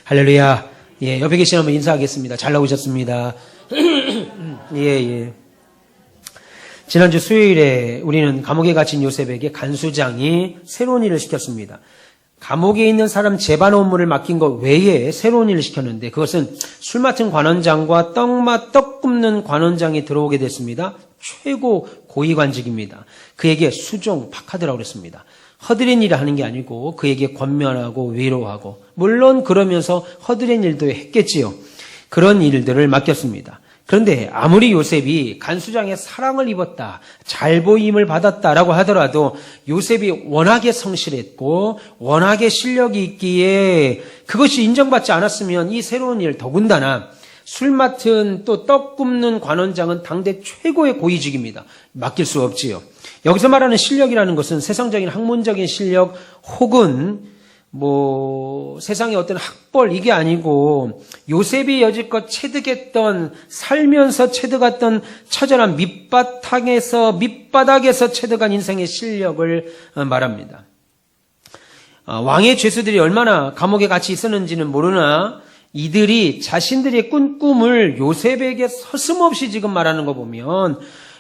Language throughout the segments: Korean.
할렐루야. 예, 옆에 계신 한번 인사하겠습니다. 잘 나오셨습니다. 예. 지난주 수요일에 우리는 감옥에 갇힌 요셉에게 간수장이 새로운 일을 시켰습니다. 감옥에 있는 사람 재반 업무를 맡긴 것 외에 새로운 일을 시켰는데 그것은 술 맡은 관원장과 떡 굽는 관원장이 들어오게 됐습니다. 최고 고위관직입니다. 그에게 수종, 박하드라고 그랬습니다. 허드렛 일을 하는 게 아니고 그에게 권면하고 위로하고 물론 그러면서 허드렛 일도 했겠지요. 그런 일들을 맡겼습니다. 그런데 아무리 요셉이 간수장의 사랑을 입었다, 잘 보임을 받았다라고 하더라도 요셉이 워낙에 성실했고 워낙에 실력이 있기에 그것이 인정받지 않았으면 이 새로운 일 더군다나 술 맡은 또 떡 굽는 관원장은 당대 최고의 고위직입니다. 맡길 수 없지요. 여기서 말하는 실력이라는 것은 세상적인 학문적인 실력 혹은 세상의 어떤 학벌 이게 아니고 요셉이 여지껏 체득했던 살면서 체득했던 처절한 밑바닥에서 체득한 인생의 실력을 말합니다. 왕의 죄수들이 얼마나 감옥에 같이 있었는지는 모르나 이들이 자신들의 꾼 꿈을 요셉에게 서슴없이 지금 말하는 거 보면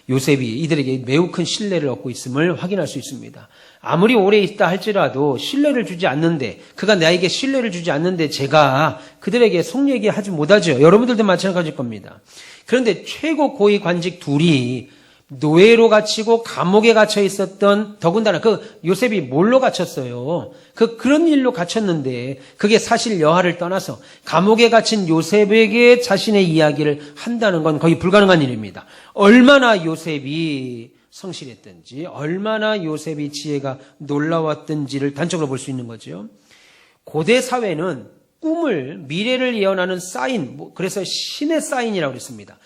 요셉이 이들에게 매우 큰 신뢰를 얻고 있음을 확인할 수 있습니다. 아무리 오래 있다 할지라도 신뢰를 주지 않는데 그가 나에게 신뢰를 주지 않는데 제가 그들에게 속 얘기하지 못하죠. 여러분들도 마찬가지일 겁니다. 그런데 최고 고위 관직 둘이 노예로 갇히고 감옥에 갇혀 있었던 더군다나 그 요셉이 뭘로 갇혔어요? 그런 일로 갇혔는데 그게 사실 여하를 떠나서 감옥에 갇힌 요셉에게 자신의 이야기를 한다는 건 거의 불가능한 일입니다. 얼마나 요셉이 성실했든지 얼마나 요셉이 지혜가 놀라웠든지를 단적으로 볼 수 있는 거죠. 고대 사회는 꿈을 미래를 예언하는 사인, 그래서 신의 사인이라고 그랬습니다.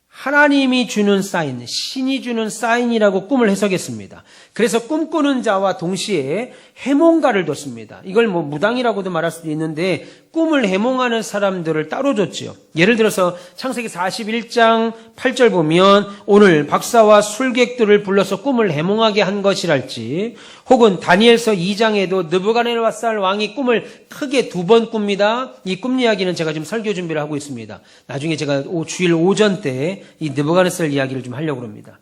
하나님이 주는 사인, 신이 주는 사인이라고 꿈을 해석했습니다. 그래서 꿈꾸는 자와 동시에 해몽가를 뒀습니다. 이걸 무당이라고도 말할 수도 있는데 꿈을 해몽하는 사람들을 따로 줬지요. 예를 들어서 창세기 41장 8절 보면 오늘 박사와 술객들을 불러서 꿈을 해몽하게 한 것이랄지 혹은 다니엘서 2장에도 느부갓네살 왕이 꿈을 크게 2번 꿉니다. 이 꿈 이야기는 제가 지금 설교 준비를 하고 있습니다. 나중에 제가 주일 오전 때 이 느부갓네살 이야기를 좀 하려고 합니다.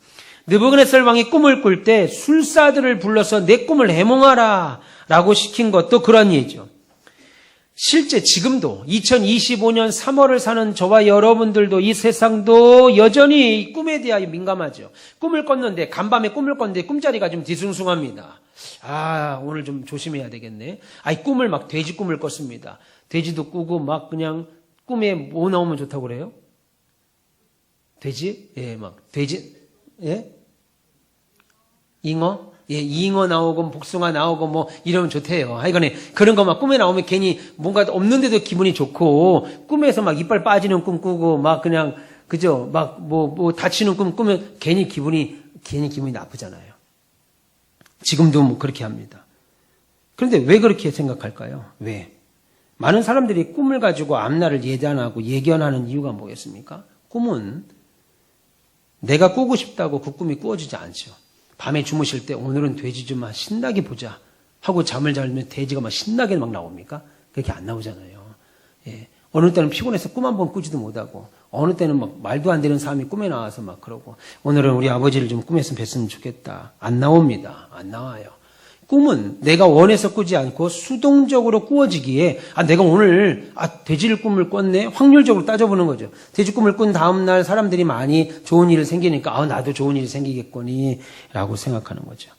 느부갓네살 왕이 꿈을 꿀 때 술사들을 불러서 내 꿈을 해몽하라 라고 시킨 것도 그런 예죠. 실제 지금도 2025년 3월을 사는 저와 여러분들도 이 세상도 여전히 꿈에 대하여 민감하죠. 꿈을 꿨는데 간밤에 꿈을 꿨는데 꿈자리가 좀 뒤숭숭합니다. 오늘 좀 조심해야 되겠네. 꿈을 막 돼지 꿈을 꿨습니다. 돼지도 꾸고 막 그냥 꿈에 뭐 나오면 좋다고 그래요? 돼지? 예, 돼지? 예? 잉어? 예, 잉어 나오고 복숭아 나오고 이러면 좋대요. 하여간에 그런 거 막 꿈에 나오면 괜히 뭔가 없는데도 기분이 좋고 꿈에서 막 이빨 빠지는 꿈 꾸고 막 그냥 그죠? 막 다치는 꿈 꾸면 괜히 기분이 나쁘잖아요. 지금도 그렇게 합니다. 그런데 왜 그렇게 생각할까요? 왜? 많은 사람들이 꿈을 가지고 앞날을 예단하고 예견하는 이유가 뭐겠습니까? 꿈은 내가 꾸고 싶다고 그 꿈이 꾸어지지 않죠. 밤에 주무실 때 오늘은 돼지 좀 신나게 보자 하고 잠을 자면 돼지가 막 신나게 막 나옵니까? 그렇게 안 나오잖아요. 예. 어느 때는 피곤해서 꿈 한 번 꾸지도 못하고 어느 때는 막 말도 안 되는 사람이 꿈에 나와서 막 그러고 오늘은 우리 아버지를 좀 꿈에서 뵀으면 좋겠다. 안 나옵니다. 안 나와요. 꿈은 내가 원해서 꾸지 않고 수동적으로 꾸어지기에 내가 오늘 돼지를 꿈을 꿨네 확률적으로 따져보는 거죠. 돼지 꿈을 꾼 다음 날 사람들이 많이 좋은 일이 생기니까 나도 좋은 일이 생기겠거니 라고 생각하는 거죠.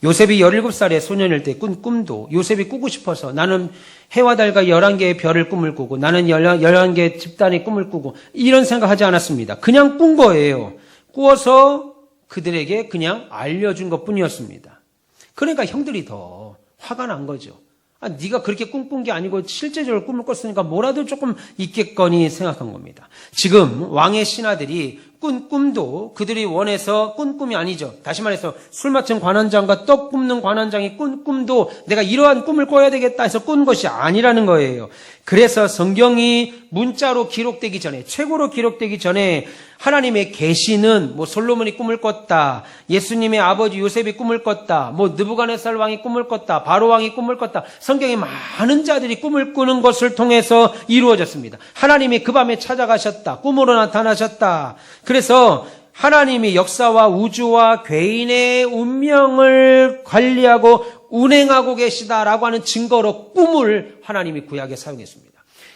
요셉이 17살의 소년일 때 꾼 꿈도 요셉이 꾸고 싶어서 나는 해와 달과 11개의 별을 꿈을 꾸고 나는 11개의 집단의 꿈을 꾸고 이런 생각하지 않았습니다. 그냥 꾼 거예요. 꾸어서 그들에게 그냥 알려준 것뿐이었습니다. 그러니까 형들이 더 화가 난 거죠. 네가 그렇게 꿈꾼 게 아니고 실제적으로 꿈을 꿨으니까 뭐라도 조금 있겠거니 생각한 겁니다. 지금 왕의 신하들이 꾼 꿈도 그들이 원해서 꾼 꿈이 아니죠. 다시 말해서 술 맡은 관원장과 떡 굽는 관원장이 꾼 꿈도 내가 이러한 꿈을 꿔야 되겠다 해서 꾼 것이 아니라는 거예요. 그래서 성경이 문자로 기록되기 전에, 책으로 기록되기 전에 하나님의 계시는 솔로몬이 꿈을 꿨다, 예수님의 아버지 요셉이 꿈을 꿨다, 느부갓네살 왕이 꿈을 꿨다, 바로 왕이 꿈을 꿨다. 성경에 많은 자들이 꿈을 꾸는 것을 통해서 이루어졌습니다. 하나님이 그 밤에 찾아가셨다, 꿈으로 나타나셨다. 그래서 하나님이 역사와 우주와 개인의 운명을 관리하고 운행하고 계시다라고 하는 증거로 꿈을 하나님이 구약에 사용했습니다.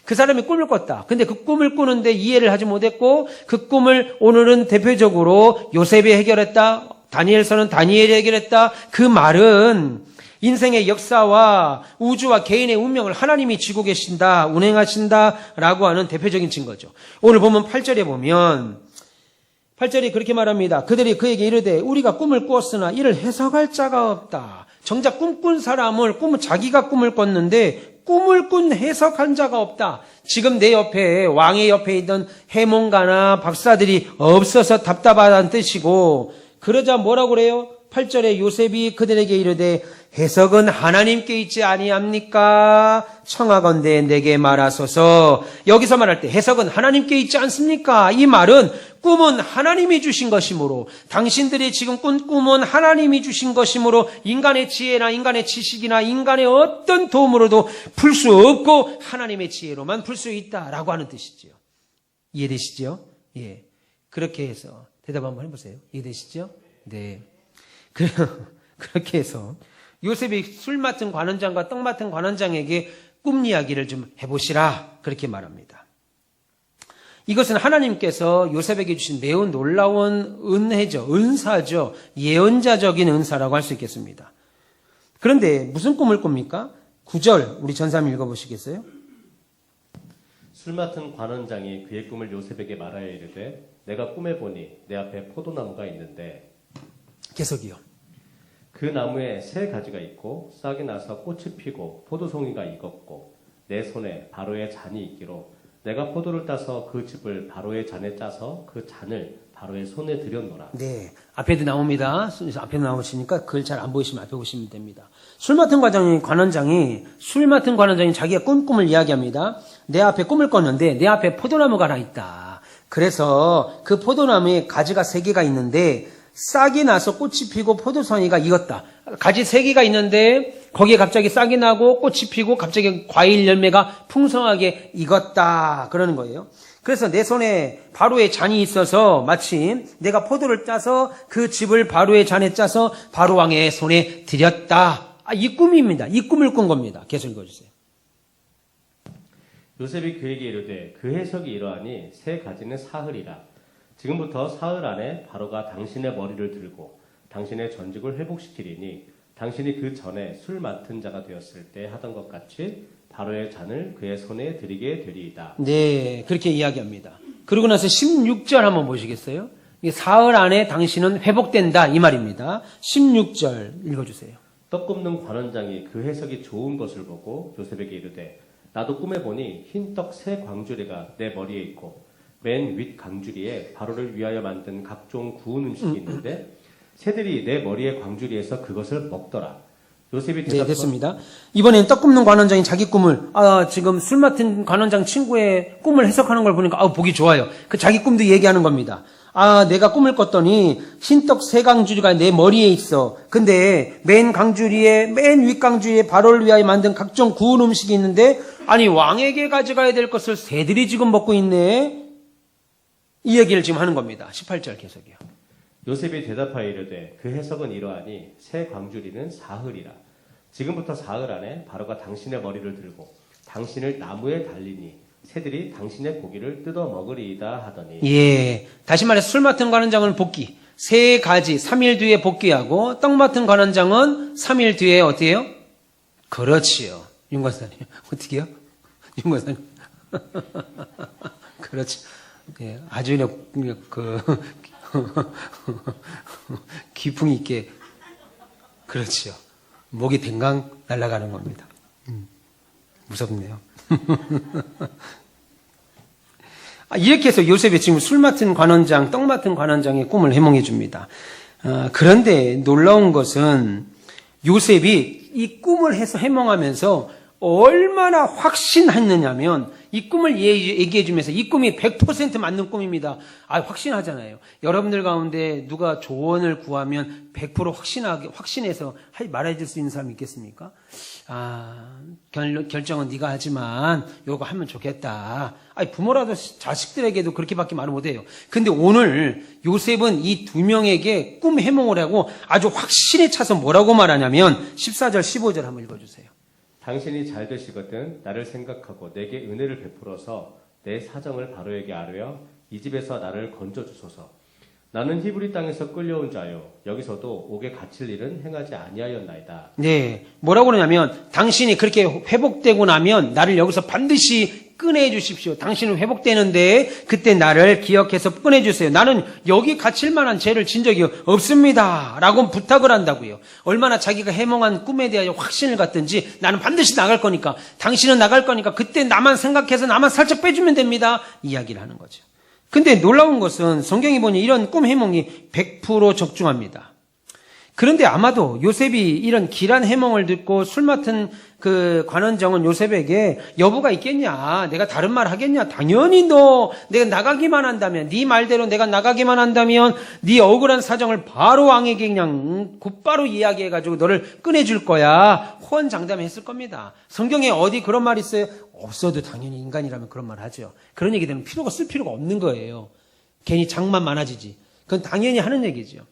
그 사람이 꿈을 꿨다. 근데 그 꿈을 꾸는데 이해를 하지 못했고 그 꿈을 오늘은 대표적으로 요셉이 해결했다. 다니엘서는 다니엘이 해결했다. 그 말은 인생의 역사와 우주와 개인의 운명을 하나님이 쥐고 계신다, 운행하신다라고 하는 대표적인 증거죠. 오늘 보면 8절에 보면 8절이 그렇게 말합니다. 그들이 그에게 이르되 우리가 꿈을 꾸었으나 이를 해석할 자가 없다. 정작 꿈꾼 사람을 자기가 꿈을 꿨는데 꿈을 꾼 해석한 자가 없다. 지금 내 옆에 왕의 옆에 있던 해몽가나 박사들이 없어서 답답하다는 뜻이고, 그러자 뭐라고 그래요? 8절에 요셉이 그들에게 이르되 해석은 하나님께 있지 아니합니까? 청하건대 내게 말하소서. 여기서 말할 때 해석은 하나님께 있지 않습니까? 이 말은 꿈은 하나님이 주신 것이므로, 당신들이 지금 꾼 꿈은 하나님이 주신 것이므로 인간의 지혜나 인간의 지식이나 인간의 어떤 도움으로도 풀 수 없고 하나님의 지혜로만 풀 수 있다라고 하는 뜻이지요. 이해되시죠? 예. 그렇게 해서 대답 한번 해보세요. 이해되시죠? 네. 그렇게 해서 요셉이 술 맡은 관원장과 떡 맡은 관원장에게 꿈 이야기를 좀 해보시라, 그렇게 말합니다. 이것은 하나님께서 요셉에게 주신 매우 놀라운 은혜죠. 은사죠. 예언자적인 은사라고 할 수 있겠습니다. 그런데 무슨 꿈을 꿉니까? 9절 우리 전사님 읽어보시겠어요? 술 맡은 관원장이 그의 꿈을 요셉에게 말하여 이르되 내가 꿈에 보니 내 앞에 포도나무가 있는데, 계속이요. 그 나무에 세 가지가 있고 싹이 나서 꽃이 피고 포도송이가 익었고 내 손에 바로의 잔이 있기로 내가 포도를 따서 그 즙을 바로의 잔에 짜서 그 잔을 바로의 손에 들였노라. 네, 앞에도 나옵니다. 앞에도 나오시니까 글 잘 안 보이시면 앞에 보시면 됩니다. 술 맡은 관원장이 자기가 꾼 꿈을 이야기합니다. 내 앞에 꿈을 꿨는데 내 앞에 포도나무가 하나 있다. 그래서 그 포도나무에 가지가 3개가 있는데 싹이 나서 꽃이 피고 포도송이가 익었다. 가지 3개가 있는데 거기에 갑자기 싹이 나고 꽃이 피고 갑자기 과일 열매가 풍성하게 익었다, 그러는 거예요. 그래서 내 손에 바로의 잔이 있어서 마침 내가 포도를 짜서 그 즙을 바로의 잔에 짜서 바로 왕의 손에 드렸다. 이 꿈입니다. 이 꿈을 꾼 겁니다. 계속 읽어주세요. 요셉이 그에게 이르되 그 해석이 이러하니 세 가지는 사흘이라. 지금부터 사흘 안에 바로가 당신의 머리를 들고 당신의 전직을 회복시키리니 당신이 그 전에 술 맡은 자가 되었을 때 하던 것 같이 바로의 잔을 그의 손에 드리게 되리이다. 네, 그렇게 이야기합니다. 그러고 나서 16절 한번 보시겠어요? 사흘 안에 당신은 회복된다, 이 말입니다. 16절 읽어주세요. 떡 굽는 관원장이 그 해석이 좋은 것을 보고 요셉에게 이르되 나도 꿈에 보니 흰떡 3광주리가 내 머리에 있고 맨 윗 광주리에 바로를 위하여 만든 각종 구운 음식이 있는데 새들이 내 머리의 광주리에서 그것을 먹더라. 요셉이 네, 됐습니다. 이번엔 떡 굽는 관원장이 자기 꿈을, 지금 술 맡은 관원장 친구의 꿈을 해석하는 걸 보니까, 보기 좋아요. 그 자기 꿈도 얘기하는 겁니다. 내가 꿈을 꿨더니 흰떡 3광주리가 내 머리에 있어. 근데 맨 윗 광주리에 바로를 위하여 만든 각종 구운 음식이 있는데, 왕에게 가져가야 될 것을 새들이 지금 먹고 있네. 이 얘기를 지금 하는 겁니다. 18절 계속이요. 요셉이 대답하여 이르되 그 해석은 이러하니 새 광주리는 사흘이라. 지금부터 사흘 안에 바로가 당신의 머리를 들고 당신을 나무에 달리니 새들이 당신의 고기를 뜯어 먹으리이다 하더니. 예, 다시 말해서 술 맡은 관원장은 복귀, 3가지 3일 뒤에 복귀하고 떡 맡은 관원장은 3일 뒤에 어떻게 해요? 그렇지요. 윤 권사님 어떻게 해요? 윤 권사님 그렇지. 예, 아주 기풍 있게, 그렇지요. 목이 댕강 날아가는 겁니다. 무섭네요. 이렇게 해서 요셉이 지금 술 맡은 관원장, 떡 맡은 관원장의 꿈을 해몽해 줍니다. 그런데 놀라운 것은 요셉이 이 꿈을 해서 해몽하면서 얼마나 확신했느냐면 이 꿈을 얘기해 주면서 이 꿈이 100% 맞는 꿈입니다. 확신하잖아요. 여러분들 가운데 누가 조언을 구하면 100% 확신해서 말해 줄 수 있는 사람이 있겠습니까? 결정은 네가 하지만 요거 하면 좋겠다. 부모라도 자식들에게도 그렇게밖에 말을 못해요. 근데 오늘 요셉은 이 두 명에게 꿈 해몽을 하고 아주 확신에 차서 뭐라고 말하냐면 14절 15절 한번 읽어주세요. 당신이 잘 되시거든 나를 생각하고 내게 은혜를 베풀어서 내 사정을 바로에게 아뢰어 이 집에서 나를 건져주소서. 나는 히브리 땅에서 끌려온 자요 여기서도 옥에 갇힐 일은 행하지 아니하였나이다. 네, 뭐라고 그러냐면 당신이 그렇게 회복되고 나면 나를 여기서 반드시 꺼내주십시오. 당신은 회복되는데 그때 나를 기억해서 꺼내주세요. 나는 여기 갇힐 만한 죄를 진 적이 없습니다. 라고 부탁을 한다고요. 얼마나 자기가 해몽한 꿈에 대하여 확신을 갖든지 나는 반드시 나갈 거니까 당신은 나갈 거니까 그때 나만 생각해서 나만 살짝 빼주면 됩니다. 이야기를 하는 거죠. 근데 놀라운 것은 성경이 보니 이런 꿈 해몽이 100% 적중합니다. 그런데 아마도 요셉이 이런 길한 해몽을 듣고 술 맡은 그 관원장은 요셉에게 여부가 있겠냐? 내가 다른 말 하겠냐? 당연히 내가 나가기만 한다면, 네 말대로 내가 나가기만 한다면 네 억울한 사정을 바로 왕에게 그냥 곧바로 이야기해가지고 너를 꺼내줄 거야. 호언장담했을 겁니다. 성경에 어디 그런 말 있어요? 없어도 당연히 인간이라면 그런 말 하죠. 그런 얘기 되면 쓸 필요가 없는 거예요. 괜히 장만 많아지지. 그건 당연히 하는 얘기죠.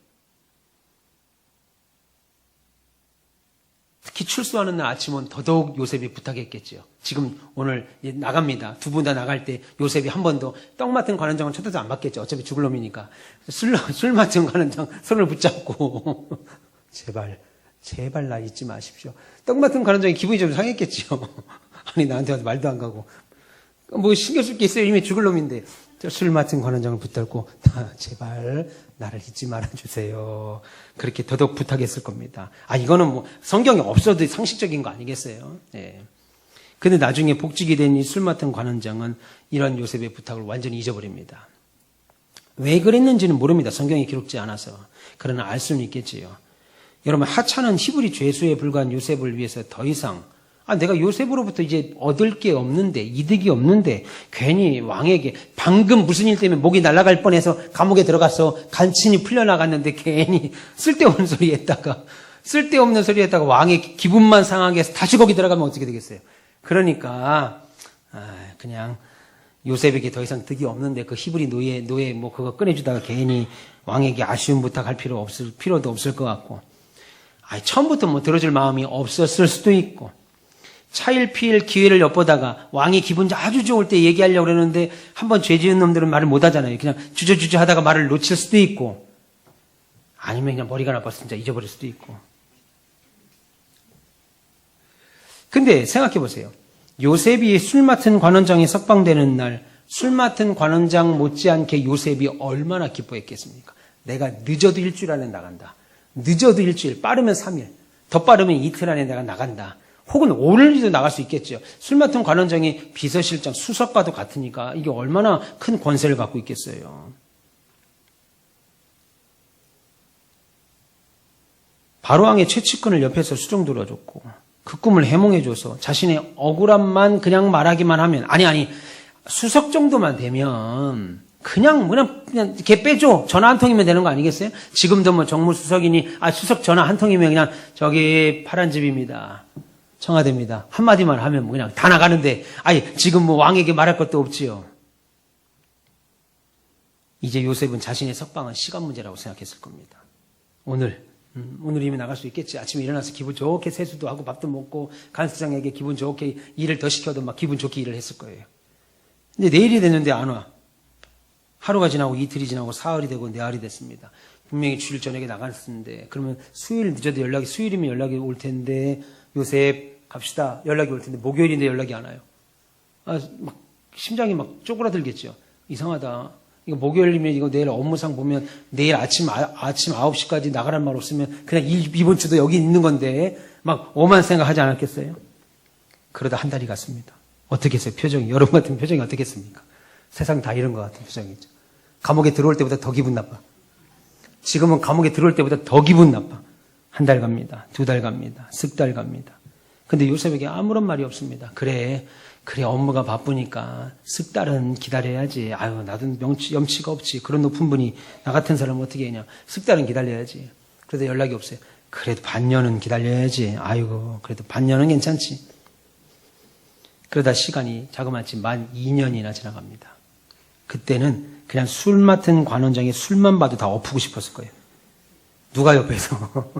특히 출소하는 날 아침은 더더욱 요셉이 부탁했겠죠. 지금 오늘 나갑니다. 두 분 다 나갈 때 요셉이 한 번도 떡 맡은 관원장은 쳐다도 안 받겠죠. 어차피 죽을 놈이니까. 술 맡은 관원장 손을 붙잡고 제발 나 잊지 마십시오. 떡 맡은 관원장이 기분이 좀 상했겠죠. 아니 나한테 와서 말도 안 가고 뭐 신경 쓸 게 있어요. 이미 죽을 놈인데 술 맡은 관원장을 붙들고 제발 나를 잊지 말아주세요. 그렇게 더더욱 부탁했을 겁니다. 이거는 뭐 성경에 없어도 상식적인 거 아니겠어요? 예. 근데 나중에 복직이 된 이 술 맡은 관원장은 이런 요셉의 부탁을 완전히 잊어버립니다. 왜 그랬는지는 모릅니다. 성경에 기록지 않아서. 그러나 알 수는 있겠지요. 여러분 하찮은 히브리 죄수에 불과한 요셉을 위해서 더 이상 내가 요셉으로부터 이제 얻을 게 없는데, 이득이 없는데, 괜히 왕에게 방금 무슨 일 때문에 목이 날아갈 뻔해서 감옥에 들어가서 간신히 풀려나갔는데 괜히 쓸데없는 소리 했다가 왕의 기분만 상하게 해서 다시 거기 들어가면 어떻게 되겠어요? 그러니까, 그냥 요셉에게 더 이상 득이 없는데 그 히브리 노예 뭐 그거 꺼내주다가 괜히 왕에게 아쉬운 부탁할 필요도 없을 것 같고, 처음부터 뭐 들어줄 마음이 없었을 수도 있고, 차일피일 기회를 엿보다가 왕이 기분이 아주 좋을 때 얘기하려고 그러는데 한번 죄 지은 놈들은 말을 못 하잖아요. 그냥 주저주저 하다가 말을 놓칠 수도 있고 아니면 그냥 머리가 나빠서 진짜 잊어버릴 수도 있고. 근데 생각해 보세요. 요셉이 술 맡은 관원장에 석방되는 날 술 맡은 관원장 못지않게 요셉이 얼마나 기뻐했겠습니까? 내가 늦어도 일주일 안에 나간다. 늦어도 일주일, 빠르면 3일, 더 빠르면 이틀 안에 내가 나간다. 혹은 오늘도 나갈 수 있겠죠. 술 맡은 관원장이 비서실장, 수석과도 같으니까 이게 얼마나 큰 권세를 갖고 있겠어요. 바로왕의 최측근을 옆에서 수종 들어줬고 그 꿈을 해몽해줘서 자신의 억울함만 그냥 말하기만 하면 아니 수석 정도만 되면 그냥 이렇게 빼줘. 전화 한 통이면 되는 거 아니겠어요? 지금도 뭐 정무수석이니 수석 전화 한 통이면 그냥 저기 파란 집입니다. 청와대입니다. 한마디만 하면 뭐 그냥 다 나가는데, 지금 뭐 왕에게 말할 것도 없지요. 이제 요셉은 자신의 석방은 시간 문제라고 생각했을 겁니다. 오늘이면 나갈 수 있겠지. 아침에 일어나서 기분 좋게 세수도 하고 밥도 먹고 간수장에게 기분 좋게 일을 더 시켜도 막 기분 좋게 일을 했을 거예요. 근데 내일이 됐는데 안 와. 하루가 지나고 이틀이 지나고 사흘이 되고 네알이 됐습니다. 분명히 주일 저녁에 나갔었는데 그러면 수요일 늦어도 수요일이면 연락이 올 텐데 요셉 갑시다. 연락이 올 텐데 목요일인데 연락이 안 와요. 막 심장이 막 쪼그라들겠죠. 이상하다. 이거 목요일이면 이거 내일 업무상 보면 내일 아침 9시까지 나가란 말 없으면 그냥 이번 주도 여기 있는 건데 막 오만 생각하지 않았겠어요? 그러다 한 달이 갔습니다. 어떻게 했어요? 여러분 같은 표정이 어떻겠습니까? 세상 다 이런 것 같은 표정이죠. 감옥에 들어올 때보다 더 기분 나빠. 지금은 감옥에 들어올 때보다 더 기분 나빠. 한 달 갑니다. 2달 갑니다. 석 달 갑니다. 근데 요셉에게 아무런 말이 없습니다. 그래 업무가 바쁘니까 석 달은 기다려야지. 아유, 나도 염치가 없지. 그런 높은 분이 나 같은 사람은 어떻게 했냐. 석 달은 기다려야지. 그래도 연락이 없어요. 그래도 반년은 기다려야지. 아이고, 그래도 반년은 괜찮지. 그러다 시간이 자그마치 만 2년이나 지나갑니다. 그때는 그냥 술 맡은 관원장이 술만 봐도 다 엎고 싶었을 거예요. 누가 옆에서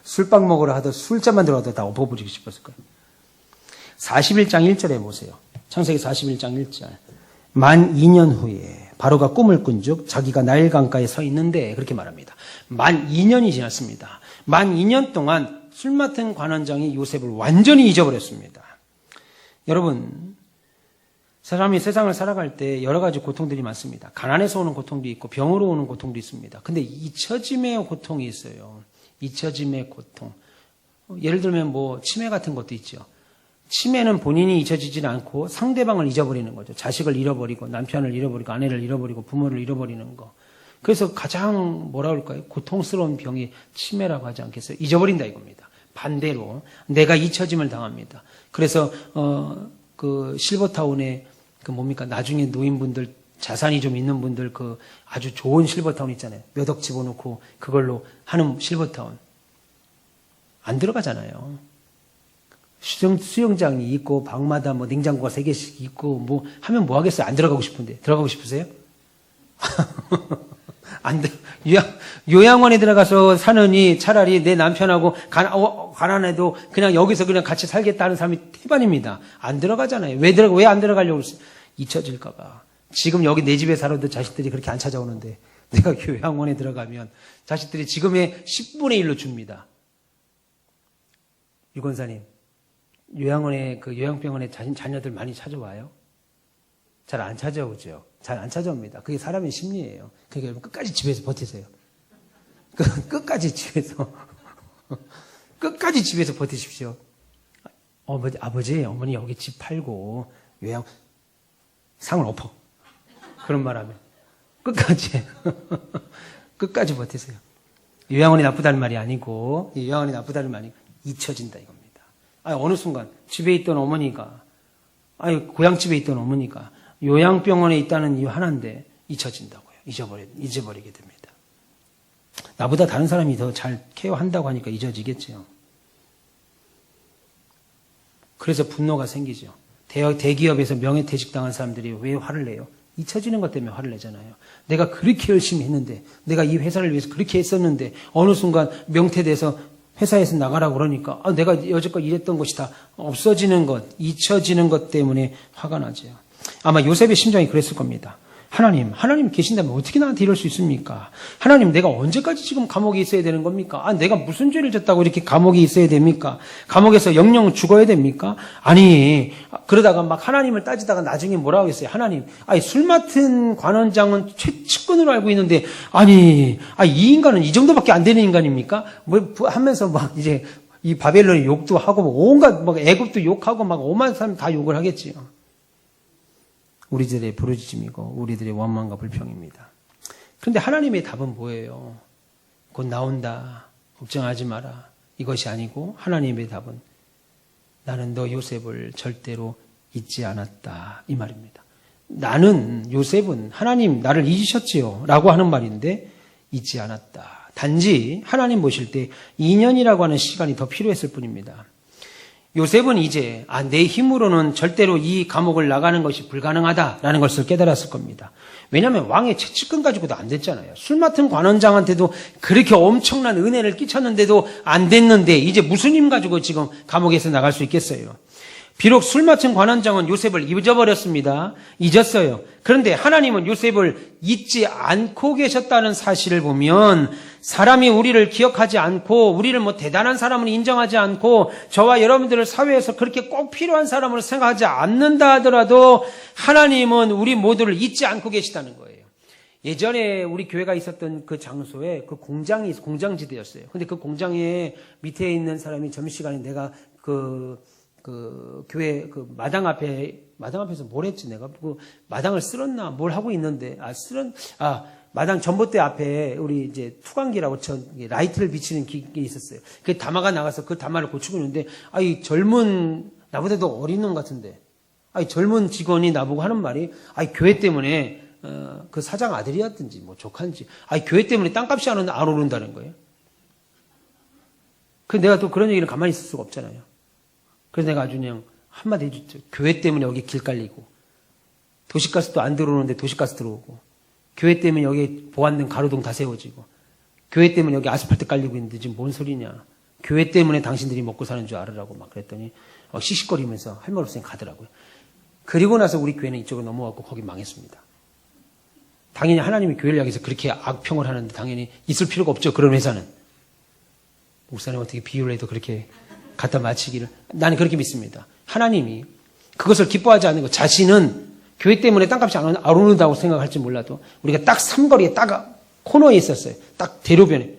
술빵 먹으러 하도 술잔만 들어가도 다 엎어버리고 싶었을 거예요. 41장 1절에 보세요. 창세기 41장 1절. 만 2년 후에 바로가 꿈을 꾼즉 자기가 나일 강가에 서 있는데 그렇게 말합니다. 만 2년이 지났습니다. 만 2년 동안 술 맡은 관원장이 요셉을 완전히 잊어버렸습니다. 여러분, 사람이 세상을 살아갈 때 여러 가지 고통들이 많습니다. 가난에서 오는 고통도 있고 병으로 오는 고통도 있습니다. 근데 잊혀짐의 고통이 있어요. 잊혀짐의 고통. 예를 들면 뭐 치매 같은 것도 있죠. 치매는 본인이 잊혀지지는 않고 상대방을 잊어버리는 거죠. 자식을 잃어버리고 남편을 잃어버리고 아내를 잃어버리고 부모를 잃어버리는 거. 그래서 가장 뭐라 그럴까요? 고통스러운 병이 치매라고 하지 않겠어요? 잊어버린다 이겁니다. 반대로 내가 잊혀짐을 당합니다. 그래서 그 실버타운에 그 뭡니까? 나중에 노인분들 자산이 좀 있는 분들 그 아주 좋은 실버타운 있잖아요. 몇 억 집어넣고 그걸로 하는 실버타운 안 들어가잖아요. 수영장이 있고 방마다 뭐 냉장고가 3개씩 있고 뭐 하면 뭐 하겠어요? 안 들어가고 싶은데 들어가고 싶으세요? 안 돼. 요양원에 들어가서 사느니 차라리 내 남편하고 가난해도 그냥 여기서 그냥 같이 살겠다는 사람이 태반입니다. 안 들어가잖아요. 왜 안 들어가려고 그랬어요? 잊혀질까봐. 지금 여기 내 집에 살아도 자식들이 그렇게 안 찾아오는데 내가 요양원에 들어가면 자식들이 지금의 10분의 1로 줍니다. 유권사님, 요양원에 그 요양병원에 자녀들 많이 찾아와요? 잘 안 찾아오죠. 잘 안 찾아옵니다. 그게 사람의 심리예요. 그러니까 끝까지 집에서 버티세요. 끝까지 집에서 끝까지 집에서 버티십시오. 아버지, 어머니 여기 집 팔고 요양 상을 엎어. 그런 말하면 끝까지 끝까지 버티세요. 요양원이 나쁘다는 말이 아니고 요양원이 나쁘다는 말이 잊혀진다 이겁니다. 어느 순간 집에 있던 어머니가 고향집에 있던 어머니가 요양병원에 있다는 이유 하나인데 잊혀진다고요. 잊어버리게 됩니다. 나보다 다른 사람이 더 잘 케어한다고 하니까 잊어지겠죠. 그래서 분노가 생기죠. 대기업에서 명예퇴직 당한 사람들이 왜 화를 내요? 잊혀지는 것 때문에 화를 내잖아요. 내가 그렇게 열심히 했는데, 내가 이 회사를 위해서 그렇게 했었는데 어느 순간 명퇴돼서 회사에서 나가라고 그러니까 내가 여지껏 일했던 것이 다 없어지는 것, 잊혀지는 것 때문에 화가 나죠. 아마 요셉의 심정이 그랬을 겁니다. 하나님 계신다면 어떻게 나한테 이럴 수 있습니까? 하나님, 내가 언제까지 지금 감옥에 있어야 되는 겁니까? 내가 무슨 죄를 졌다고 이렇게 감옥에 있어야 됩니까? 감옥에서 영영 죽어야 됩니까? 아니, 그러다가 막 하나님을 따지다가 나중에 뭐라고 했어요? 하나님, 술 맡은 관원장은 최측근으로 알고 있는데, 이 인간은 이 정도밖에 안 되는 인간입니까? 뭐 하면서 막 이제 이 바벨론의 욕도 하고, 온갖 막 애굽도 욕하고 막 오만 사람 다 욕을 하겠지요. 우리들의 부르짖음이고 우리들의 원망과 불평입니다. 그런데 하나님의 답은 뭐예요? 곧 나온다. 걱정하지 마라. 이것이 아니고 하나님의 답은 나는 너 요셉을 절대로 잊지 않았다. 이 말입니다. 요셉은 하나님 나를 잊으셨지요. 라고 하는 말인데 잊지 않았다. 단지 하나님 보실 때 2년이라고 하는 시간이 더 필요했을 뿐입니다. 요셉은 이제 내 힘으로는 절대로 이 감옥을 나가는 것이 불가능하다라는 것을 깨달았을 겁니다. 왜냐하면 왕의 채찍근 가지고도 안 됐잖아요. 술 맡은 관원장한테도 그렇게 엄청난 은혜를 끼쳤는데도 안 됐는데 이제 무슨 힘 가지고 지금 감옥에서 나갈 수 있겠어요. 비록 술 맡은 관원장은 요셉을 잊어버렸습니다. 잊었어요. 그런데 하나님은 요셉을 잊지 않고 계셨다는 사실을 보면 사람이 우리를 기억하지 않고 우리를 뭐 대단한 사람을 인정하지 않고 저와 여러분들을 사회에서 그렇게 꼭 필요한 사람으로 생각하지 않는다 하더라도 하나님은 우리 모두를 잊지 않고 계시다는 거예요. 예전에 우리 교회가 있었던 그 장소에 그 공장지대였어요. 근데 그 공장에 밑에 있는 사람이 점심시간에 내가 그 교회 그 마당 앞에서 뭘 했지 내가 그 마당을 쓸었나 뭘 하고 있는데 마당 전봇대 앞에 우리 이제 투광기라고 라이트를 비치는 기계 있었어요. 그 다마가 나가서 그 다마를 고치고 있는데 이 젊은 나보다도 어린 놈 같은데 젊은 직원이 나보고 하는 말이 교회 때문에 그 사장 아들이었든지 뭐 조카인지 교회 때문에 땅값이 안 오른다는 거예요. 그 내가 또 그런 얘기를 가만히 있을 수가 없잖아요. 그래서 내가 아주 그냥 한마디 해줬죠. 교회 때문에 여기 길 깔리고 도시가스도 안 들어오는데 도시가스 들어오고 교회 때문에 여기 보안등 가로등 다 세워지고 교회 때문에 여기 아스팔트 깔리고 있는데 지금 뭔 소리냐. 교회 때문에 당신들이 먹고 사는 줄 알으라고 막 그랬더니 씩씩거리면서 할 말 없으니 가더라고요. 그리고 나서 우리 교회는 이쪽으로 넘어가고 거기 망했습니다. 당연히 하나님이 교회를 향해서 그렇게 악평을 하는데 당연히 있을 필요가 없죠. 그런 회사는. 목사님 어떻게 비유를 해도 그렇게 갖다 맞히기를. 나는 그렇게 믿습니다. 하나님이 그것을 기뻐하지 않는 것 자신은 교회 때문에 땅값이 안 오른다고 생각할지 몰라도 우리가 딱 삼거리에 딱 코너에 있었어요. 딱 대로변에.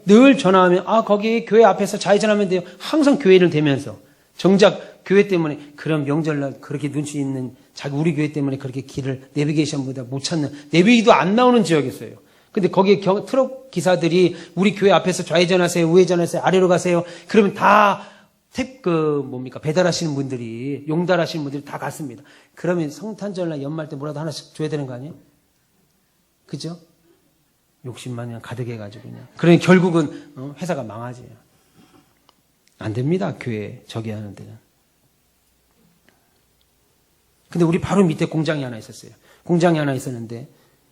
늘 전화하면 거기 교회 앞에서 좌회전하면 돼요. 항상 교회를 대면서 정작 교회 때문에 그런 명절날 그렇게 눈치 있는 우리 교회 때문에 그렇게 길을 내비게이션보다 못 찾는 내비도 안 나오는 지역이었어요. 근데 거기에 트럭 기사들이 우리 교회 앞에서 좌회전하세요, 우회전하세요, 아래로 가세요. 그러면 다 배달하시는 분들이, 용달하시는 분들이 다 갔습니다. 그러면 성탄절날 연말 때 뭐라도 하나씩 줘야 되는 거 아니에요? 그죠? 욕심만 그냥 가득해가지고 그냥. 그러니 결국은 회사가 망하지. 안 됩니다, 교회 저기 하는 데는. 근데 우리 바로 밑에 공장이 하나 있었어요. 공장이 하나 있었는데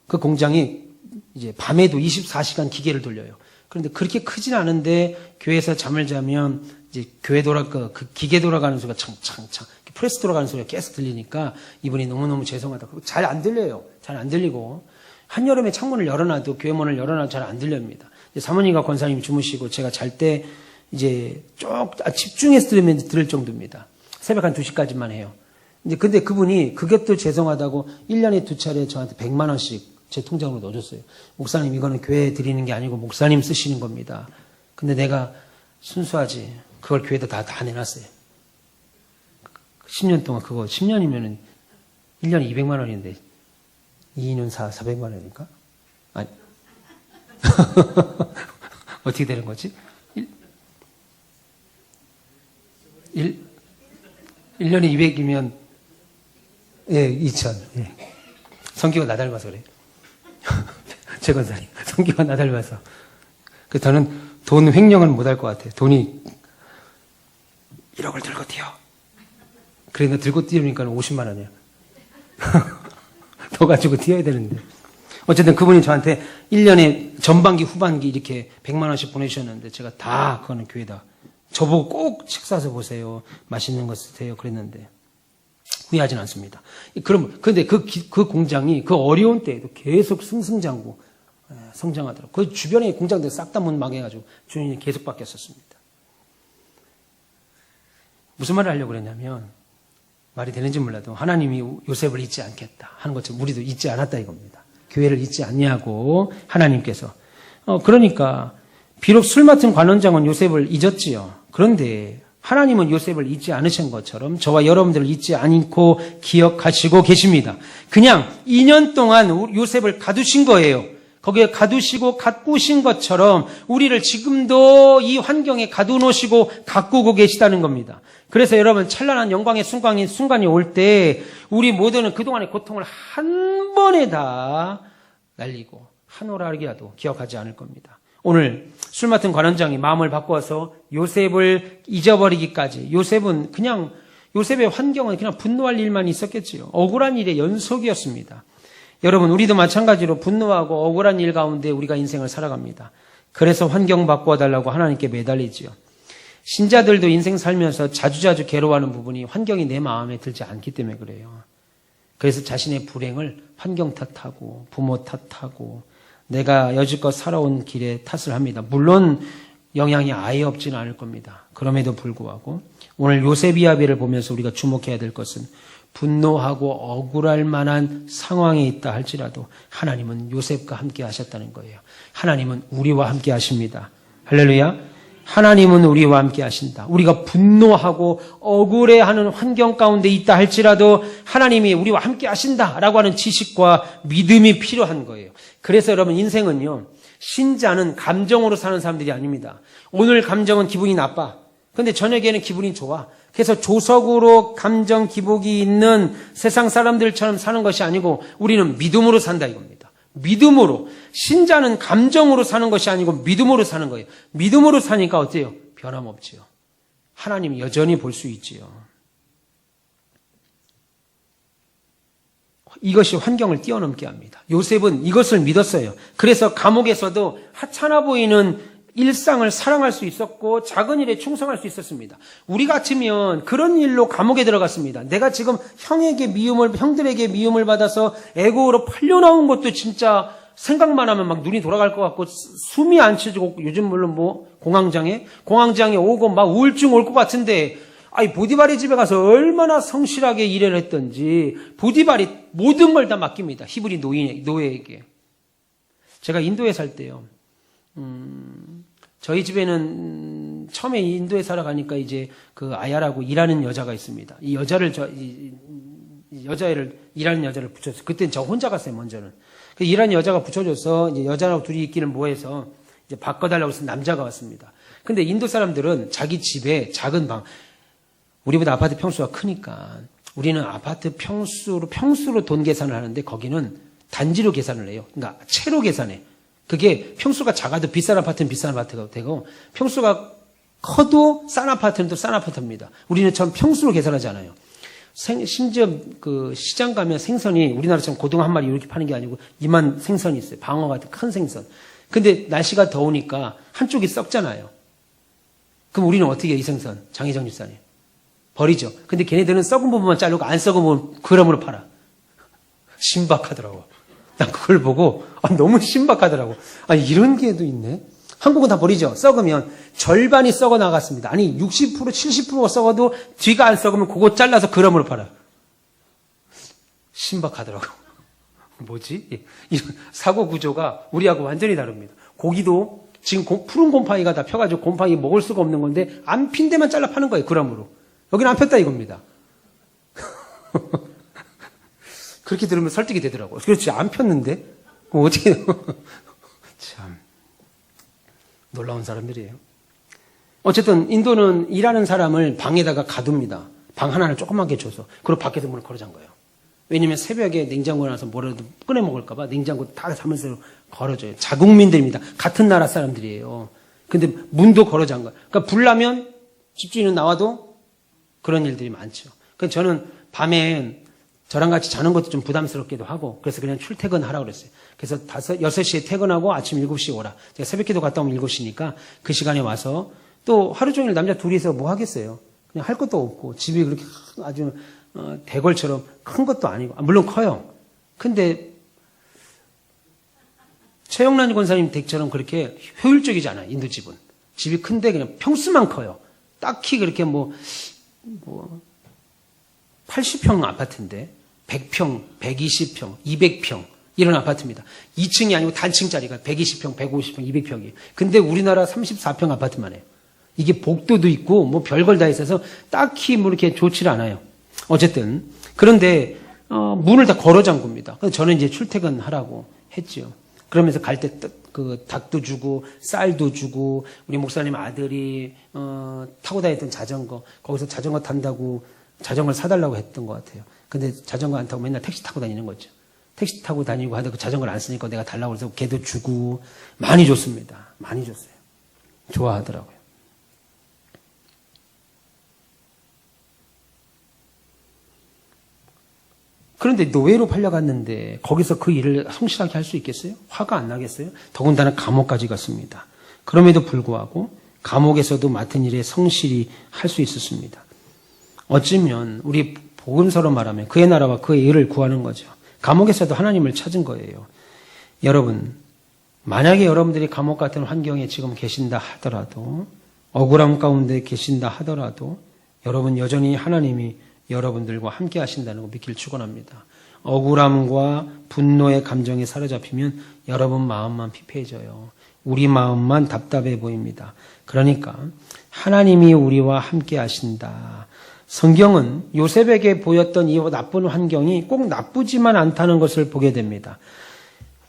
그 공장이 이제 밤에도 24시간 기계를 돌려요. 그런데 그렇게 크진 않은데 교회에서 잠을 자면 이제 그 기계 돌아가는 소리가 창창창 프레스 돌아가는 소리가 계속 들리니까 이분이 너무너무 죄송하다고. 잘 안 들려요. 잘 안 들리고 한여름에 창문을 열어놔도 교회 문을 열어놔도 잘 안 들립니다. 사모님과 권사님이 주무시고 제가 잘 때 이제 집중해서 들을 정도입니다. 새벽 한 2시까지만 해요. 이제 근데 그분이 그것도 죄송하다고 1년에 2차례 저한테 100만 원씩 제 통장으로 넣어줬어요. 목사님 이거는 교회에 드리는 게 아니고 목사님 쓰시는 겁니다. 근데 내가 순수하지. 그걸 교회에다 다 내놨어요. 10년 동안 그거 10년이면은 1년에 200만 원인데 2년 400만 원이니까? 아니. 어떻게 되는 거지? 1년에 200이면 2천. 예. 성기가 나 닮아서 그래. 최건사님. 성기가 나 닮아서. 저는 돈 횡령은 못할 것 같아요. 돈이 1억을 들고 뛰어. 그래, 나 들고 뛰으니까 50만 원이야. 더 가지고 뛰어야 되는데. 어쨌든 그분이 저한테 1년에 전반기, 후반기 이렇게 100만 원씩 보내주셨는데 제가 다 그거는 교회다. 저보고 꼭 책 사서 보세요. 맛있는 거 쓰세요. 그랬는데. 후회하진 않습니다. 근데 그 공장이 그 어려운 때에도 계속 승승장구 성장하더라고요. 그 주변에 공장들 싹 다 문 망해가지고 주인이 계속 바뀌었었습니다. 무슨 말을 하려고 그랬냐면 말이 되는지 몰라도 하나님이 요셉을 잊지 않겠다 하는 것처럼 우리도 잊지 않았다 이겁니다. 교회를 잊지 않냐고 하나님께서. 그러니까 비록 술 맡은 관원장은 요셉을 잊었지요. 그런데 하나님은 요셉을 잊지 않으신 것처럼 저와 여러분들을 잊지 않고 기억하시고 계십니다. 그냥 2년 동안 요셉을 가두신 거예요. 거기에 가두시고 가꾸신 것처럼 우리를 지금도 이 환경에 가두놓으시고 가꾸고 계시다는 겁니다. 그래서 여러분 찬란한 영광의 순간이 올 때 우리 모두는 그동안의 고통을 한 번에 다 날리고 한오라기라도 기억하지 않을 겁니다. 오늘 술 맡은 관원장이 마음을 바꿔서 요셉을 잊어버리기까지 요셉의 환경은 그냥 분노할 일만 있었겠지요. 억울한 일의 연속이었습니다. 여러분 우리도 마찬가지로 분노하고 억울한 일 가운데 우리가 인생을 살아갑니다. 그래서 환경 바꿔달라고 하나님께 매달리지요. 신자들도 인생 살면서 자주자주 괴로워하는 부분이 환경이 내 마음에 들지 않기 때문에 그래요. 그래서 자신의 불행을 환경 탓하고 부모 탓하고 내가 여지껏 살아온 길에 탓을 합니다. 물론 영향이 아예 없지는 않을 겁니다. 그럼에도 불구하고 오늘 요셉 이야기를 보면서 우리가 주목해야 될 것은 분노하고 억울할 만한 상황에 있다 할지라도 하나님은 요셉과 함께 하셨다는 거예요. 하나님은 우리와 함께 하십니다. 할렐루야. 하나님은 우리와 함께 하신다. 우리가 분노하고 억울해하는 환경 가운데 있다 할지라도 하나님이 우리와 함께 하신다라고 하는 지식과 믿음이 필요한 거예요. 그래서 여러분 인생은요. 신자는 감정으로 사는 사람들이 아닙니다. 오늘 감정은 기분이 나빠. 근데 저녁에는 기분이 좋아. 그래서 조석으로 감정 기복이 있는 세상 사람들처럼 사는 것이 아니고 우리는 믿음으로 산다 이겁니다. 믿음으로. 신자는 감정으로 사는 것이 아니고 믿음으로 사는 거예요. 믿음으로 사니까 어때요? 변함없지요. 하나님 여전히 볼 수 있지요. 이것이 환경을 뛰어넘게 합니다. 요셉은 이것을 믿었어요. 그래서 감옥에서도 하찮아 보이는 일상을 사랑할 수 있었고 작은 일에 충성할 수 있었습니다. 우리 같으면 그런 일로 감옥에 들어갔습니다. 내가 지금 형들에게 미움을 받아서 애고로 팔려나온 것도 진짜 생각만 하면 막 눈이 돌아갈 것 같고 숨이 안 쳐지고 요즘 물론 공황장애 오고 막 우울증 올 것 같은데 보디발의 집에 가서 얼마나 성실하게 일을 했던지 보디발이 모든 걸 다 맡깁니다. 히브리 노예에게. 제가 인도에 살 때요. 저희 집에는 처음에 인도에 살아가니까 이제 그 아야라고 일하는 여자가 있습니다. 이 여자애를 일하는 여자를 붙였어요. 그때는 저 혼자 갔어요, 먼저는. 그 일하는 여자가 붙여줘서 이제 여자하고 둘이 있기를 뭐해서 이제 바꿔달라고 해서 남자가 왔습니다. 근데 인도 사람들은 자기 집에 작은 방, 우리보다 아파트 평수가 크니까 우리는 아파트 평수로 돈 계산을 하는데 거기는 단지로 계산을 해요. 그러니까 채로 계산해. 그게 평수가 작아도 비싼 아파트는 비싼 아파트가 되고 평수가 커도 싼 아파트는 또 싼 아파트입니다. 우리는 참 평수로 계산하지 않아요. 심지어 그 시장 가면 생선이 우리나라처럼 고등어 한 마리 이렇게 파는 게 아니고 이만 생선이 있어요. 방어 같은 큰 생선. 근데 날씨가 더우니까 한쪽이 썩잖아요. 그럼 우리는 어떻게 해요, 이 생선? 장희정 집사님. 버리죠. 근데 걔네들은 썩은 부분만 자르고 안 썩은 부분 그람으로 팔아. 신박하더라고. 난 그걸 보고 너무 신박하더라고. 이런 게도 있네. 한국은 다 버리죠. 썩으면 절반이 썩어 나갔습니다. 아니 60% 70%가 썩어도 뒤가 안 썩으면 그거 잘라서 그람으로 팔아. 신박하더라고. 뭐지? 이런 사고 구조가 우리하고 완전히 다릅니다. 고기도 지금 푸른 곰팡이가 다 펴가지고 곰팡이 먹을 수가 없는 건데 안 핀 데만 잘라 파는 거예요. 그람으로. 여기는 안 폈다 이겁니다. 그렇게 들으면 설득이 되더라고요. 그렇지, 안 폈는데? 어떻게, 참, 놀라운 사람들이에요. 어쨌든, 인도는 일하는 사람을 방에다가 가둡니다. 방 하나를 조그맣게 줘서. 그리고 밖에서 문을 걸어 잠가요. 왜냐면 새벽에 냉장고에 나서 뭐라도 꺼내 먹을까봐 냉장고 다 자물쇠로 걸어줘요. 자국민들입니다. 같은 나라 사람들이에요. 근데 문도 걸어 잠가요. 그러니까 불 나면 집주인은 나와도 그런 일들이 많죠. 그래서 저는 밤에 저랑 같이 자는 것도 좀 부담스럽기도 하고 그래서 그냥 출퇴근하라고 그랬어요. 그래서 6시에 퇴근하고 아침 7시에 오라. 제가 새벽기도 갔다 오면 7시니까 그 시간에 와서 또 하루 종일 남자 둘이서 뭐 하겠어요. 그냥 할 것도 없고 집이 그렇게 아주 대궐처럼 큰 것도 아니고 물론 커요. 근데 최영란 권사님 댁처럼 그렇게 효율적이지 않아요. 인도집은. 집이 큰데 그냥 평수만 커요. 딱히 그렇게 80평 아파트인데 100평, 120평, 200평 이런 아파트입니다. 2층이 아니고 단층짜리가 120평, 150평, 200평이에요. 근데 우리나라 34평 아파트만 해요. 이게 복도도 있고 별걸 다 있어서 딱히 이렇게 좋지를 않아요. 어쨌든 그런데 문을 다 걸어 잠굽니다. 그래서 저는 이제 출퇴근하라고 했죠. 그러면서 갈 때 그 닭도 주고 쌀도 주고 우리 목사님 아들이 타고 다녔던 자전거 거기서 자전거 탄다고 자전거를 사달라고 했던 것 같아요. 근데 자전거 안 타고 맨날 택시 타고 다니는 거죠. 택시 타고 다니고 하다 그 자전거를 안 쓰니까 내가 달라고 해서 걔도 주고 많이 줬습니다. 많이 줬어요. 좋아하더라고요. 그런데 노예로 팔려갔는데 거기서 그 일을 성실하게 할 수 있겠어요? 화가 안 나겠어요? 더군다나 감옥까지 갔습니다. 그럼에도 불구하고 감옥에서도 맡은 일에 성실히 할 수 있었습니다. 어쩌면 우리 복음서로 말하면 그의 나라와 그의 의를 구하는 거죠. 감옥에서도 하나님을 찾은 거예요. 여러분, 만약에 여러분들이 감옥 같은 환경에 지금 계신다 하더라도 억울함 가운데 계신다 하더라도 여러분 여전히 하나님이 여러분들과 함께 하신다는 거 믿길 축원합니다. 억울함과 분노의 감정에 사로잡히면 여러분 마음만 피폐해져요. 우리 마음만 답답해 보입니다. 그러니까 하나님이 우리와 함께 하신다. 성경은 요셉에게 보였던 이 나쁜 환경이 꼭 나쁘지만 않다는 것을 보게 됩니다.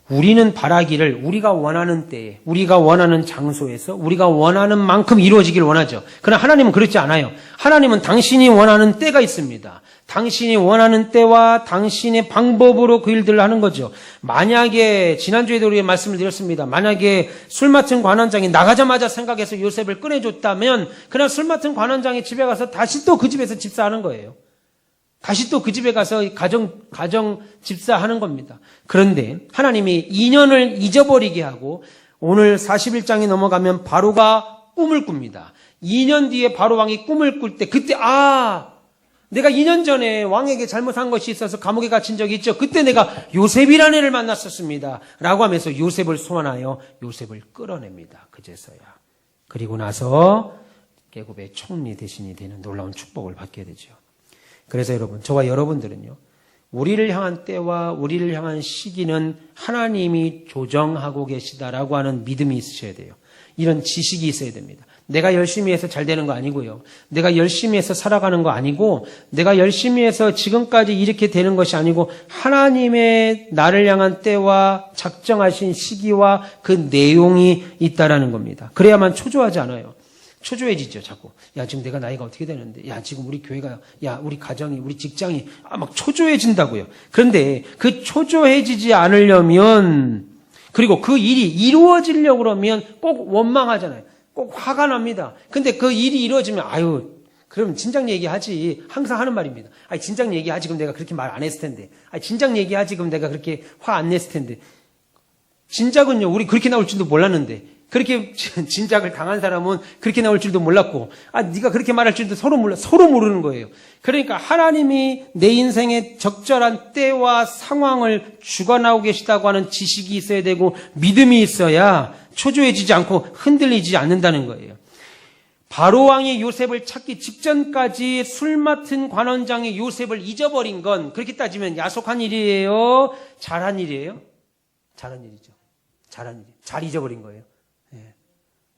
우리는 바라기를 우리가 원하는 때에, 우리가 원하는 장소에서, 우리가 원하는 만큼 이루어지길 원하죠. 그러나 하나님은 그렇지 않아요. 하나님은 당신이 원하는 때가 있습니다. 당신이 원하는 때와 당신의 방법으로 그 일들을 하는 거죠. 만약에 지난주에도 우리가 말씀을 드렸습니다. 만약에 술 맡은 관원장이 나가자마자 생각해서 요셉을 꺼내줬다면 그날 술 맡은 관원장이 집에 가서 다시 또 그 집에서 집사하는 거예요. 다시 또 그 집에 가서 가정 집사하는 겁니다. 그런데 하나님이 2년을 잊어버리게 하고 오늘 41장이 넘어가면 바로가 꿈을 꿉니다. 2년 뒤에 바로 왕이 꿈을 꿀 때 그때 내가 2년 전에 왕에게 잘못한 것이 있어서 감옥에 갇힌 적이 있죠. 그때 내가 요셉이라는 애를 만났었습니다. 라고 하면서 요셉을 소환하여 요셉을 끌어냅니다. 그제서야. 그리고 나서 애굽의 총리 대신이 되는 놀라운 축복을 받게 되죠. 그래서 여러분, 저와 여러분들은요, 우리를 향한 때와 우리를 향한 시기는 하나님이 조정하고 계시다라고 하는 믿음이 있으셔야 돼요. 이런 지식이 있어야 됩니다. 내가 열심히 해서 잘 되는 거 아니고요. 내가 열심히 해서 살아가는 거 아니고, 내가 열심히 해서 지금까지 이렇게 되는 것이 아니고, 하나님의 나를 향한 때와 작정하신 시기와 그 내용이 있다라는 겁니다. 그래야만 초조하지 않아요. 초조해지죠, 자꾸. 야, 지금 내가 나이가 어떻게 되는데, 야, 지금 우리 교회가, 야, 우리 가정이, 우리 직장이, 막 초조해진다고요. 그런데 그 초조해지지 않으려면, 그리고 그 일이 이루어지려고 그러면 꼭 원망하잖아요. 꼭 화가 납니다. 근데 그 일이 이루어지면, 그럼 진작 얘기하지. 항상 하는 말입니다. 진작 얘기하지. 그럼 내가 그렇게 말 안 했을 텐데. 진작 얘기하지. 그럼 내가 그렇게 화 안 냈을 텐데. 진작은요, 우리 그렇게 나올 줄도 몰랐는데. 그렇게 진작을 당한 사람은 그렇게 나올 줄도 몰랐고, 네가 그렇게 말할 줄도 서로 모르는 거예요. 그러니까 하나님이 내 인생의 적절한 때와 상황을 주관하고 계시다고 하는 지식이 있어야 되고, 믿음이 있어야 초조해지지 않고 흔들리지 않는다는 거예요. 바로 왕이 요셉을 찾기 직전까지 술 맡은 관원장이 요셉을 잊어버린 건 그렇게 따지면 야속한 일이에요? 잘한 일이에요? 잘한 일이죠. 잘한 일이에요. 잘 잊어버린 거예요.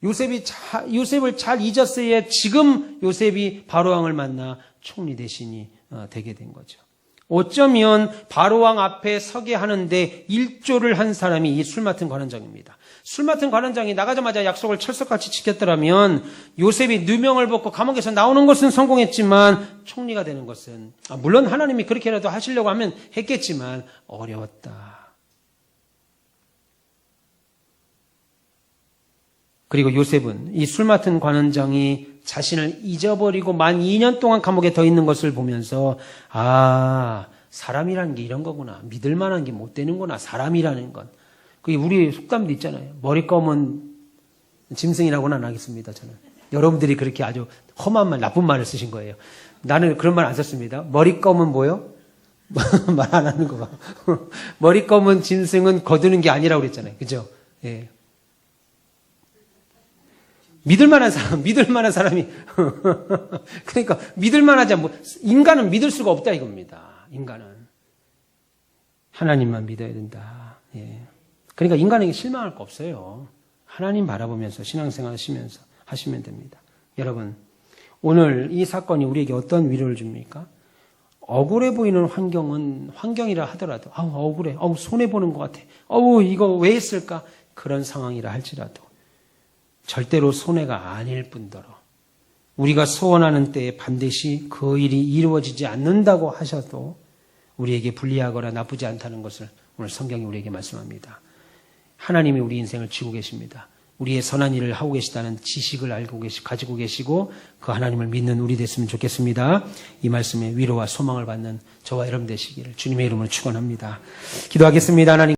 요셉을 잘 잊었어야 지금 요셉이 바로왕을 만나 총리 대신이 되게 된 거죠. 어쩌면 바로왕 앞에 서게 하는데 일조를 한 사람이 이 술 맡은 관원장입니다. 술 맡은 관원장이 나가자마자 약속을 철석같이 지켰더라면 요셉이 누명을 벗고 감옥에서 나오는 것은 성공했지만 총리가 되는 것은, 물론 하나님이 그렇게라도 하시려고 하면 했겠지만 어려웠다. 그리고 요셉은 이 술 맡은 관원장이 자신을 잊어버리고 만 2년 동안 감옥에 더 있는 것을 보면서 사람이라는 게 이런 거구나. 믿을 만한 게 못 되는구나. 사람이라는 건. 그게 우리 속담도 있잖아요. 머리 검은 짐승이라고는 안 하겠습니다. 저는. 여러분들이 그렇게 아주 험한 말, 나쁜 말을 쓰신 거예요. 나는 그런 말 안 썼습니다. 머리 검은 뭐요? 말 안 하는 거 봐. 머리 검은 짐승은 거두는 게 아니라고 그랬잖아요. 그죠? 예. 믿을 만한 사람이. 그러니까, 믿을 만하지, 인간은 믿을 수가 없다 이겁니다. 인간은. 하나님만 믿어야 된다. 예. 그러니까 인간에게 실망할 거 없어요. 하나님 바라보면서 신앙생활 하시면 됩니다. 여러분, 오늘 이 사건이 우리에게 어떤 위로를 줍니까? 억울해 보이는 환경이라 하더라도, 억울해. 손해보는 것 같아. 이거 왜 했을까? 그런 상황이라 할지라도. 절대로 손해가 아닐 뿐더러 우리가 소원하는 때에 반드시 그 일이 이루어지지 않는다고 하셔도 우리에게 불리하거나 나쁘지 않다는 것을 오늘 성경이 우리에게 말씀합니다. 하나님이 우리 인생을 지고 계십니다. 우리의 선한 일을 하고 계시다는 지식을 가지고 계시고 그 하나님을 믿는 우리 됐으면 좋겠습니다. 이 말씀에 위로와 소망을 받는 저와 여러분 되시기를 주님의 이름으로 축원합니다. 기도하겠습니다. 하나님.